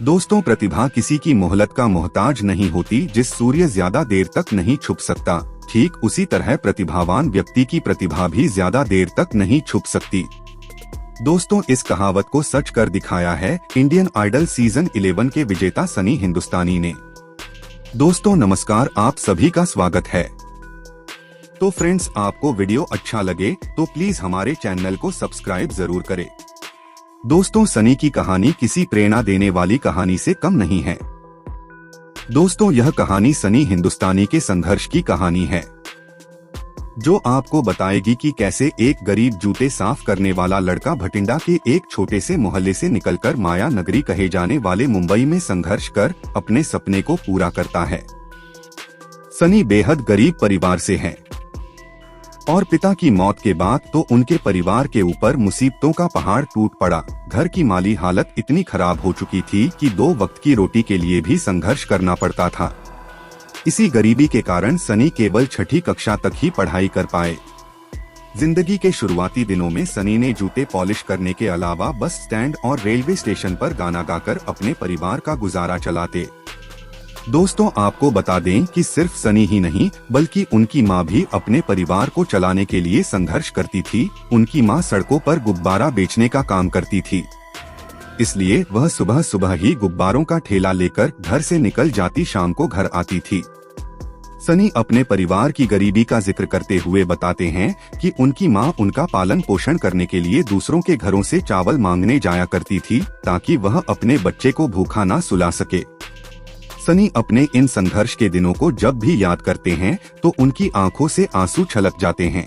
दोस्तों, प्रतिभा किसी की मोहलत का मोहताज नहीं होती। जिस सूर्य ज्यादा देर तक नहीं छुप सकता, ठीक उसी तरह प्रतिभावान व्यक्ति की प्रतिभा भी ज्यादा देर तक नहीं छुप सकती। दोस्तों, इस कहावत को सच कर दिखाया है इंडियन आइडल सीजन 11 के विजेता सनी हिंदुस्तानी ने। दोस्तों नमस्कार, आप सभी का स्वागत है। तो फ्रेंड्स, आपको वीडियो अच्छा लगे तो प्लीज हमारे चैनल को सब्सक्राइब जरूर करें। दोस्तों, सनी की कहानी किसी प्रेरणा देने वाली कहानी से कम नहीं है। दोस्तों, यह कहानी सनी हिंदुस्तानी के संघर्ष की कहानी है, जो आपको बताएगी कि कैसे एक गरीब जूते साफ करने वाला लड़का भटिंडा के एक छोटे से मोहल्ले से निकलकर माया नगरी कहे जाने वाले मुंबई में संघर्ष कर अपने सपने को पूरा करता है। सनी बेहद गरीब परिवार से है और पिता की मौत के बाद तो उनके परिवार के ऊपर मुसीबतों का पहाड़ टूट पड़ा। घर की माली हालत इतनी खराब हो चुकी थी कि 2 वक्त की रोटी के लिए भी संघर्ष करना पड़ता था। इसी गरीबी के कारण सनी केवल 6ठी कक्षा तक ही पढ़ाई कर पाए। जिंदगी के शुरुआती दिनों में सनी ने जूते पॉलिश करने के अलावा बस स्टैंड और रेलवे स्टेशन पर गाना गाकर अपने परिवार का गुजारा चलाते। दोस्तों, आपको बता दें कि सिर्फ सनी ही नहीं बल्कि उनकी मां भी अपने परिवार को चलाने के लिए संघर्ष करती थी। उनकी मां सड़कों पर गुब्बारा बेचने का काम करती थी, इसलिए वह सुबह सुबह ही गुब्बारों का ठेला लेकर घर से निकल जाती, शाम को घर आती थी। सनी अपने परिवार की गरीबी का जिक्र करते हुए बताते हैं कि उनकी मां उनका पालन पोषण करने के लिए दूसरों के घरों से चावल मांगने जाया करती थी, ताकि वह अपने बच्चे को भूखा ना सुला सके। सनी अपने इन संघर्ष के दिनों को जब भी याद करते हैं तो उनकी आंखों से आंसू छलक जाते हैं।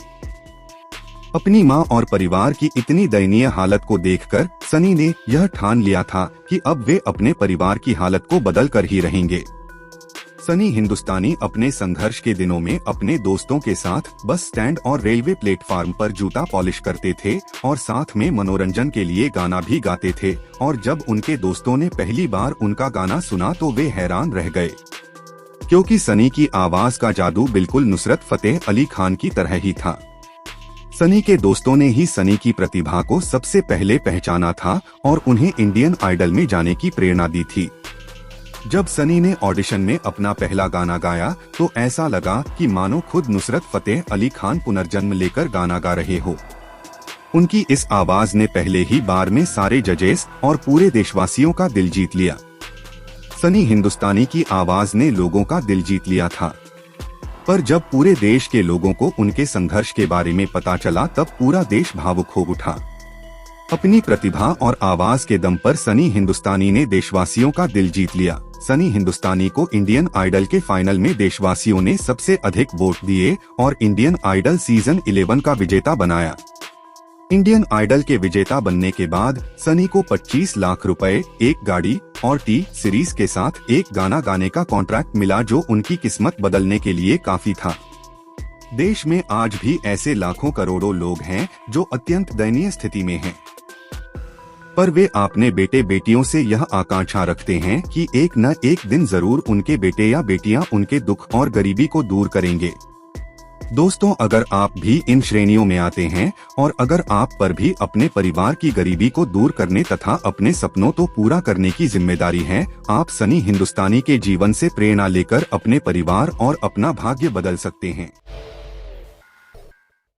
अपनी मां और परिवार की इतनी दयनीय हालत को देखकर सनी ने यह ठान लिया था कि अब वे अपने परिवार की हालत को बदल कर ही रहेंगे। सनी हिंदुस्तानी अपने संघर्ष के दिनों में अपने दोस्तों के साथ बस स्टैंड और रेलवे प्लेटफार्म पर जूता पॉलिश करते थे और साथ में मनोरंजन के लिए गाना भी गाते थे। और जब उनके दोस्तों ने पहली बार उनका गाना सुना तो वे हैरान रह गए, क्योंकि सनी की आवाज का जादू बिल्कुल नुसरत फतेह अली खान की तरह ही था। सनी के दोस्तों ने ही सनी की प्रतिभा को सबसे पहले पहचाना था और उन्हें इंडियन आइडल में जाने की प्रेरणा दी थी। जब सनी ने ऑडिशन में अपना पहला गाना गाया तो ऐसा लगा कि मानो खुद नुसरत फतेह अली खान पुनर्जन्म लेकर गाना गा रहे हो। उनकी इस आवाज ने पहले ही बार में सारे जजेस और पूरे देशवासियों का दिल जीत लिया। सनी हिंदुस्तानी की आवाज ने लोगों का दिल जीत लिया था, पर जब पूरे देश के लोगों को उनके संघर्ष के बारे में पता चला तब पूरा देश भावुक हो उठा। अपनी प्रतिभा और आवाज के दम पर सनी हिंदुस्तानी ने देशवासियों का दिल जीत लिया। सनी हिंदुस्तानी को इंडियन आइडल के फाइनल में देशवासियों ने सबसे अधिक वोट दिए और इंडियन आइडल सीजन 11 का विजेता बनाया। इंडियन आइडल के विजेता बनने के बाद सनी को 25 लाख रुपए, एक गाड़ी और टी सीरीज के साथ एक गाना गाने का कॉन्ट्रैक्ट मिला, जो उनकी किस्मत बदलने के लिए काफी था। देश में आज भी ऐसे लाखों करोड़ों लोग हैं जो अत्यंत दयनीय स्थिति में हैं, पर वे अपने बेटे बेटियों से यह आकांक्षा रखते हैं कि एक न एक दिन जरूर उनके बेटे या बेटियां उनके दुख और गरीबी को दूर करेंगे। दोस्तों, अगर आप भी इन श्रेणियों में आते हैं और अगर आप पर भी अपने परिवार की गरीबी को दूर करने तथा अपने सपनों को पूरा करने की जिम्मेदारी है, आप सनी हिंदुस्तानी के जीवन से प्रेरणा लेकर अपने परिवार और अपना भाग्य बदल सकते हैं।